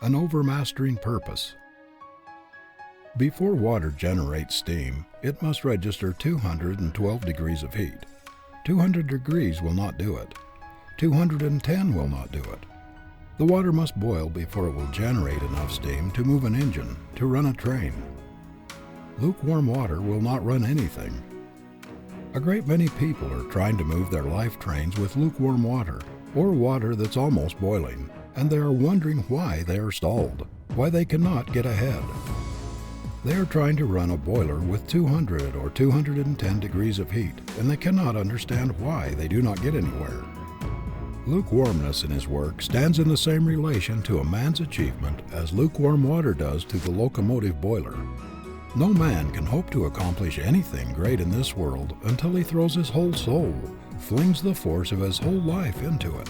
An overmastering purpose. Before water generates steam, it must register 212 degrees of heat. 200 degrees will not do it. 210 will not do it. The water must boil before it will generate enough steam to move an engine, to run a train. Lukewarm water will not run anything. A great many people are trying to move their life trains with lukewarm water, or water that's almost boiling, and they are wondering why they are stalled, why they cannot get ahead. They are trying to run a boiler with 200 or 210 degrees of heat, and they cannot understand why they do not get anywhere. Lukewarmness in his work stands in the same relation to a man's achievement as lukewarm water does to the locomotive boiler. No man can hope to accomplish anything great in this world until he throws his whole soul, flings the force of his whole life into it.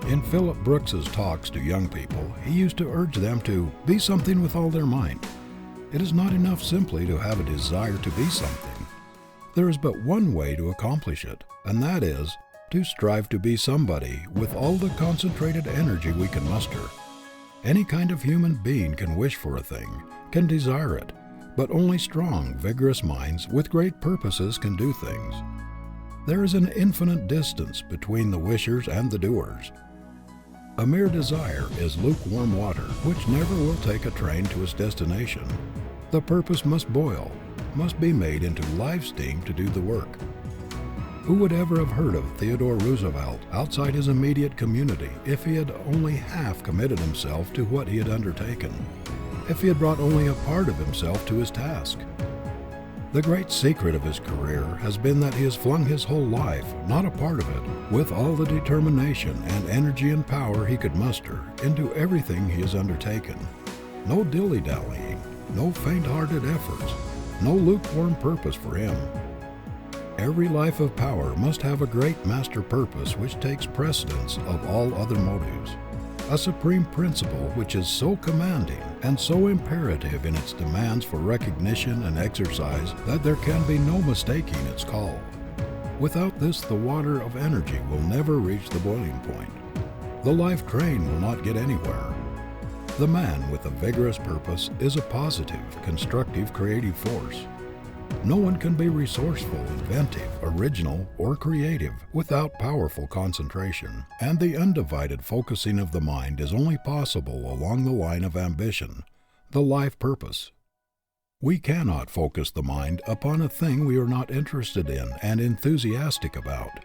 In Philip Brooks's talks to young people, he used to urge them to be something with all their might. It is not enough simply to have a desire to be something. There is but one way to accomplish it, and that is to strive to be somebody with all the concentrated energy we can muster. Any kind of human being can wish for a thing, can desire it, but only strong, vigorous minds with great purposes can do things. There is an infinite distance between the wishers and the doers. A mere desire is lukewarm water, which never will take a train to its destination. The purpose must boil, must be made into live steam to do the work. Who would ever have heard of Theodore Roosevelt outside his immediate community if he had only half committed himself to what he had undertaken, if he had brought only a part of himself to his task? The great secret of his career has been that he has flung his whole life, not a part of it, with all the determination and energy and power he could muster, into everything he has undertaken. No dilly-dallying, no faint-hearted efforts, no lukewarm purpose for him. Every life of power must have a great master purpose which takes precedence of all other motives, a supreme principle which is so commanding and so imperative in its demands for recognition and exercise that there can be no mistaking its call. Without this, the water of energy will never reach the boiling point. The life train will not get anywhere. The man with a vigorous purpose is a positive, constructive, creative force. No one can be resourceful, inventive, original, or creative without powerful concentration, and the undivided focusing of the mind is only possible along the line of ambition, the life purpose. We cannot focus the mind upon a thing we are not interested in and enthusiastic about.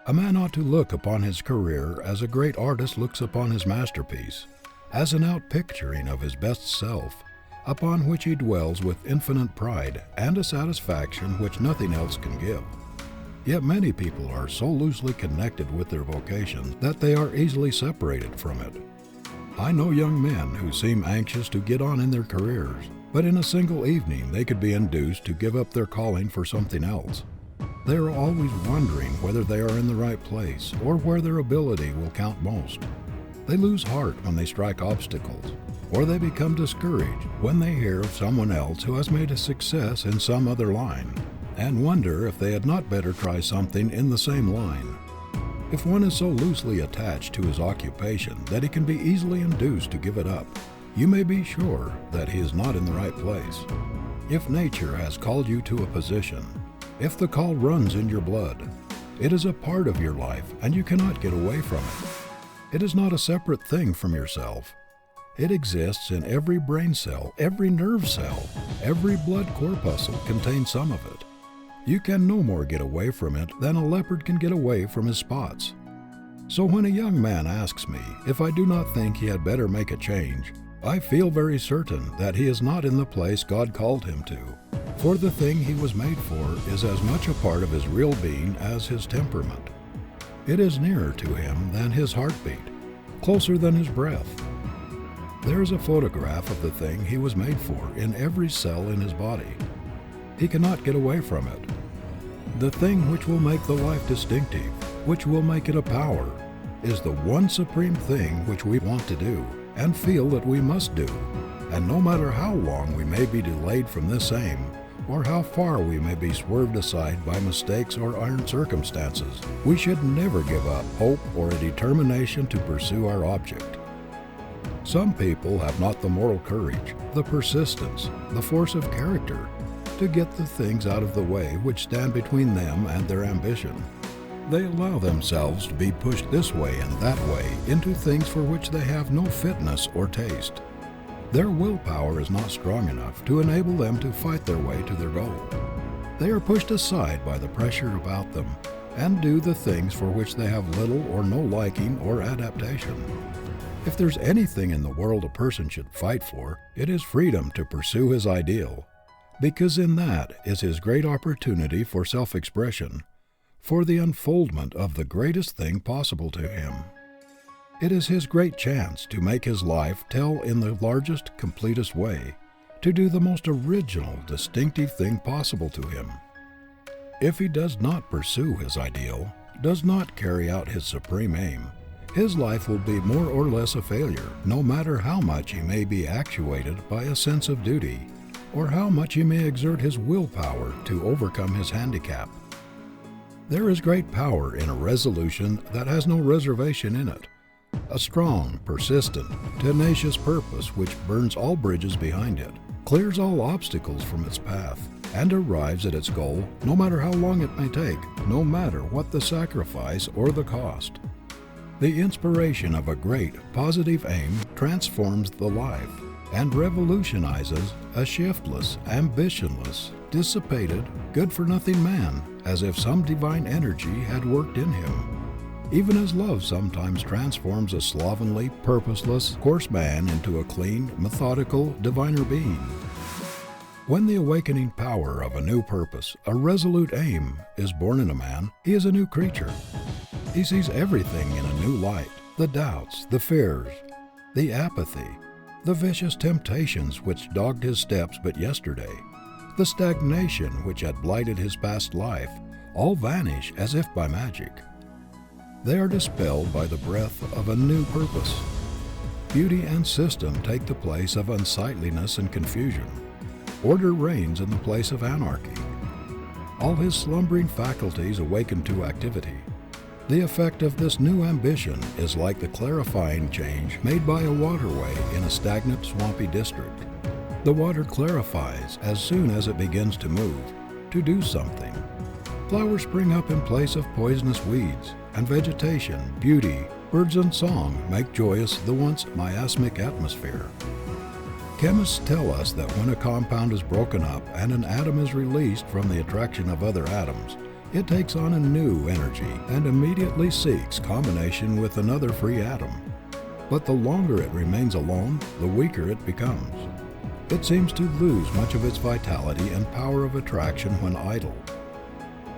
A man ought to look upon his career as a great artist looks upon his masterpiece, as an outpicturing of his best self, upon which he dwells with infinite pride and a satisfaction which nothing else can give. Yet many people are so loosely connected with their vocation that they are easily separated from it. I know young men who seem anxious to get on in their careers, but in a single evening they could be induced to give up their calling for something else. They are always wondering whether they are in the right place or where their ability will count most. They lose heart when they strike obstacles, or they become discouraged when they hear of someone else who has made a success in some other line, and wonder if they had not better try something in the same line. If one is so loosely attached to his occupation that he can be easily induced to give it up, you may be sure that he is not in the right place. If nature has called you to a position, if the call runs in your blood, it is a part of your life and you cannot get away from it. It is not a separate thing from yourself. It exists in every brain cell, every nerve cell, every blood corpuscle contains some of it. You can no more get away from it than a leopard can get away from his spots. So when a young man asks me if I do not think he had better make a change, I feel very certain that he is not in the place God called him to, for the thing he was made for is as much a part of his real being as his temperament. It is nearer to him than his heartbeat, closer than his breath. There is a photograph of the thing he was made for in every cell in his body. He cannot get away from it. The thing which will make the life distinctive, which will make it a power, is the one supreme thing which we want to do and feel that we must do. And no matter how long we may be delayed from this aim, or how far we may be swerved aside by mistakes or iron circumstances, we should never give up hope or a determination to pursue our object. Some people have not the moral courage, the persistence, the force of character to get the things out of the way which stand between them and their ambition. They allow themselves to be pushed this way and that way into things for which they have no fitness or taste. Their willpower is not strong enough to enable them to fight their way to their goal. They are pushed aside by the pressure about them and do the things for which they have little or no liking or adaptation. If there's anything in the world a person should fight for, it is freedom to pursue his ideal, because in that is his great opportunity for self-expression, for the unfoldment of the greatest thing possible to him. It is his great chance to make his life tell in the largest, completest way, to do the most original, distinctive thing possible to him. If he does not pursue his ideal, does not carry out his supreme aim, his life will be more or less a failure, no matter how much he may be actuated by a sense of duty, or how much he may exert his willpower to overcome his handicap. There is great power in a resolution that has no reservation in it, a strong, persistent, tenacious purpose which burns all bridges behind it, clears all obstacles from its path, and arrives at its goal no matter how long it may take, no matter what the sacrifice or the cost. The inspiration of a great, positive aim transforms the life and revolutionizes a shiftless, ambitionless, dissipated, good-for-nothing man as if some divine energy had worked in him. Even as love sometimes transforms a slovenly, purposeless, coarse man into a clean, methodical, diviner being. When the awakening power of a new purpose, a resolute aim, is born in a man, he is a new creature. He sees everything in a new light, the doubts, the fears, the apathy, the vicious temptations which dogged his steps but yesterday, the stagnation which had blighted his past life, all vanish as if by magic. They are dispelled by the breath of a new purpose. Beauty and system take the place of unsightliness and confusion. Order reigns in the place of anarchy. All his slumbering faculties awaken to activity. The effect of this new ambition is like the clarifying change made by a waterway in a stagnant, swampy district. The water clarifies as soon as it begins to move, to do something. Flowers spring up in place of poisonous weeds, and vegetation, beauty, birds and song make joyous the once miasmic atmosphere. Chemists tell us that when a compound is broken up and an atom is released from the attraction of other atoms, it takes on a new energy and immediately seeks combination with another free atom. But the longer it remains alone, the weaker it becomes. It seems to lose much of its vitality and power of attraction when idle.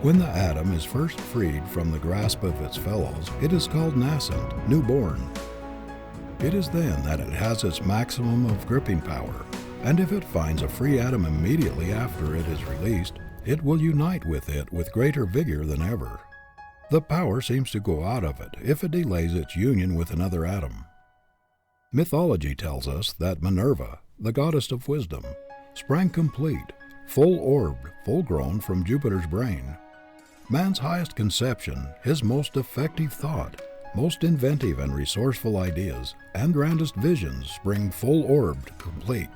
When the atom is first freed from the grasp of its fellows, it is called nascent, newborn. It is then that it has its maximum of gripping power, and if it finds a free atom immediately after it is released, it will unite with it with greater vigor than ever. The power seems to go out of it if it delays its union with another atom. Mythology tells us that Minerva, the goddess of wisdom, sprang complete, full-orbed, full-grown from Jupiter's brain. Man's highest conception, his most effective thought, most inventive and resourceful ideas, and grandest visions spring full-orbed, complete,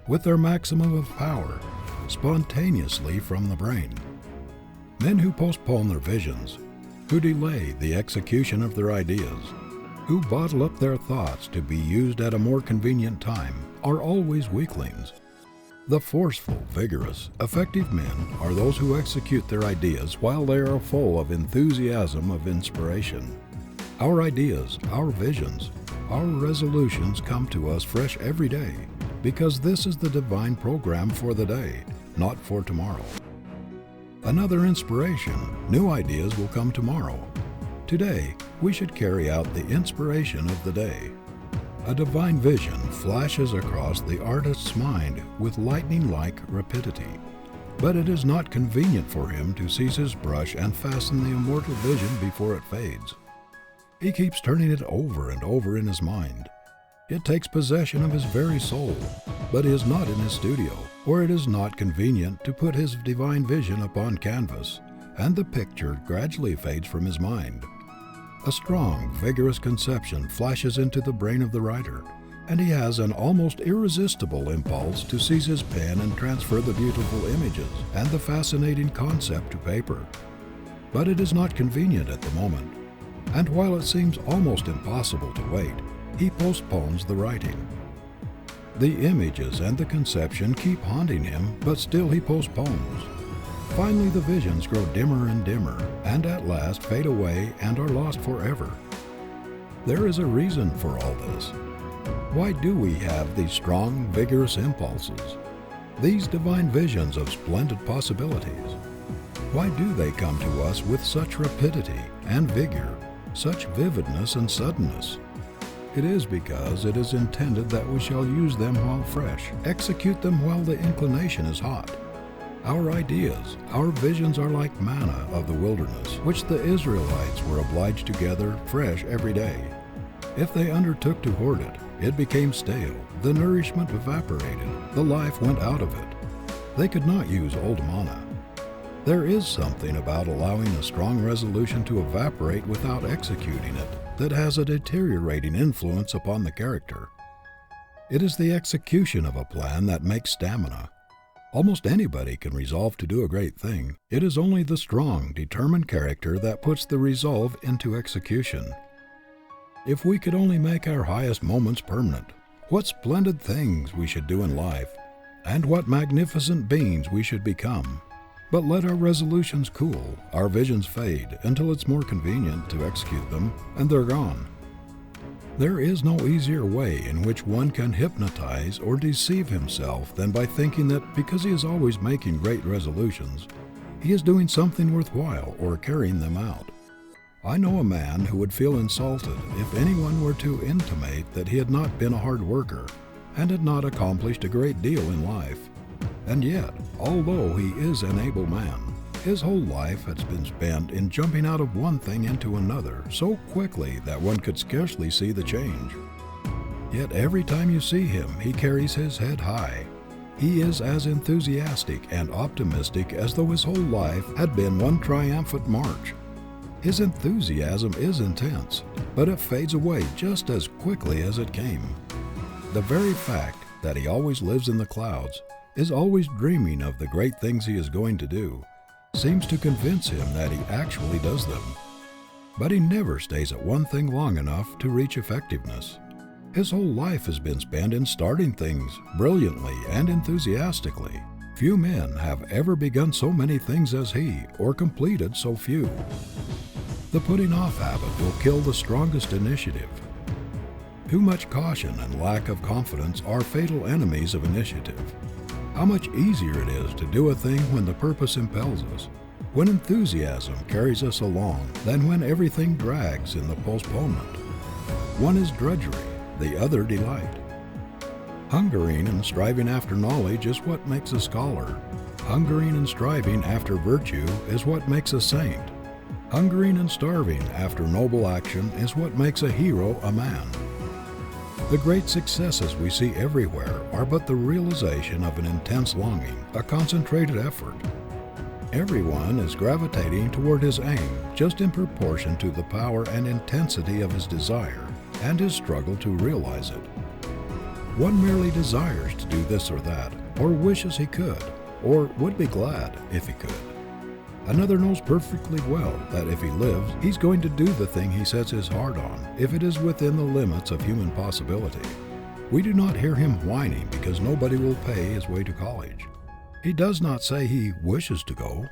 with their maximum of power, spontaneously from the brain. Men who postpone their visions, who delay the execution of their ideas, who bottle up their thoughts to be used at a more convenient time, are always weaklings. The forceful, vigorous, effective men are those who execute their ideas while they are full of enthusiasm of inspiration. Our ideas, our visions, our resolutions come to us fresh every day, because this is the divine program for the day, not for tomorrow. Another inspiration, new ideas will come tomorrow. Today, we should carry out the inspiration of the day. A divine vision flashes across the artist's mind with lightning-like rapidity, but it is not convenient for him to seize his brush and fasten the immortal vision before it fades. He keeps turning it over and over in his mind. It takes possession of his very soul, but he is not in his studio, where it is not convenient to put his divine vision upon canvas, and the picture gradually fades from his mind. A strong, vigorous conception flashes into the brain of the writer, and he has an almost irresistible impulse to seize his pen and transfer the beautiful images and the fascinating concept to paper. But it is not convenient at the moment, and while it seems almost impossible to wait, he postpones the writing. The images and the conception keep haunting him, but still he postpones. Finally, the visions grow dimmer and dimmer, and at last fade away and are lost forever. There is a reason for all this. Why do we have these strong, vigorous impulses, these divine visions of splendid possibilities? Why do they come to us with such rapidity and vigor, such vividness and suddenness? It is because it is intended that we shall use them while fresh, execute them while the inclination is hot. Our ideas, our visions are like manna of the wilderness, which the Israelites were obliged to gather fresh every day. If they undertook to hoard it, it became stale, the nourishment evaporated, the life went out of it. They could not use old manna. There is something about allowing a strong resolution to evaporate without executing it that has a deteriorating influence upon the character. It is the execution of a plan that makes stamina. Almost anybody can resolve to do a great thing. It is only the strong, determined character that puts the resolve into execution. If we could only make our highest moments permanent, what splendid things we should do in life, and what magnificent beings we should become. But let our resolutions cool, our visions fade, until it's more convenient to execute them, and they're gone. There is no easier way in which one can hypnotize or deceive himself than by thinking that because he is always making great resolutions, he is doing something worthwhile or carrying them out. I know a man who would feel insulted if anyone were to intimate that he had not been a hard worker and had not accomplished a great deal in life. And yet, although he is an able man, his whole life has been spent in jumping out of one thing into another so quickly that one could scarcely see the change. Yet every time you see him, he carries his head high. He is as enthusiastic and optimistic as though his whole life had been one triumphant march. His enthusiasm is intense, but it fades away just as quickly as it came. The very fact that he always lives in the clouds, is always dreaming of the great things he is going to do, seems to convince him that he actually does them. But he never stays at one thing long enough to reach effectiveness. His whole life has been spent in starting things brilliantly and enthusiastically. Few men have ever begun so many things as he, or completed so few. The putting off habit will kill the strongest initiative. Too much caution and lack of confidence are fatal enemies of initiative. How much easier it is to do a thing when the purpose impels us, when enthusiasm carries us along, than when everything drags in the postponement. One is drudgery, the other delight. Hungering and striving after knowledge is what makes a scholar. Hungering and striving after virtue is what makes a saint. Hungering and starving after noble action is what makes a hero a man. The great successes we see everywhere are but the realization of an intense longing, a concentrated effort. Everyone is gravitating toward his aim just in proportion to the power and intensity of his desire and his struggle to realize it. One merely desires to do this or that, or wishes he could, or would be glad if he could. Another knows perfectly well that if he lives, he's going to do the thing he sets his heart on, if it is within the limits of human possibility. We do not hear him whining because nobody will pay his way to college. He does not say he wishes to go.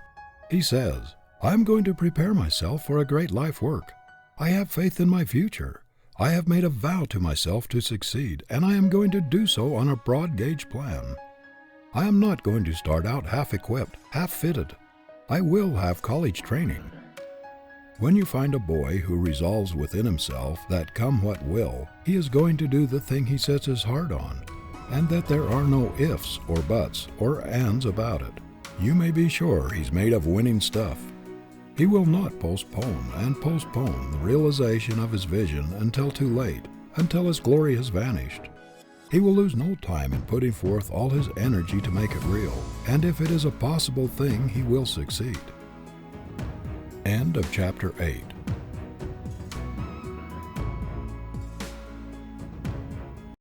He says, "I'm going to prepare myself for a great life work. I have faith in my future. I have made a vow to myself to succeed, and I am going to do so on a broad gauge plan. I am not going to start out half-equipped, half-fitted. I will have college training." When you find a boy who resolves within himself that come what will, he is going to do the thing he sets his heart on, and that there are no ifs or buts or ands about it, you may be sure he's made of winning stuff. He will not postpone and postpone the realization of his vision until too late, until its glory has vanished. He will lose no time in putting forth all his energy to make it real, and if it is a possible thing, he will succeed. End of Chapter 8.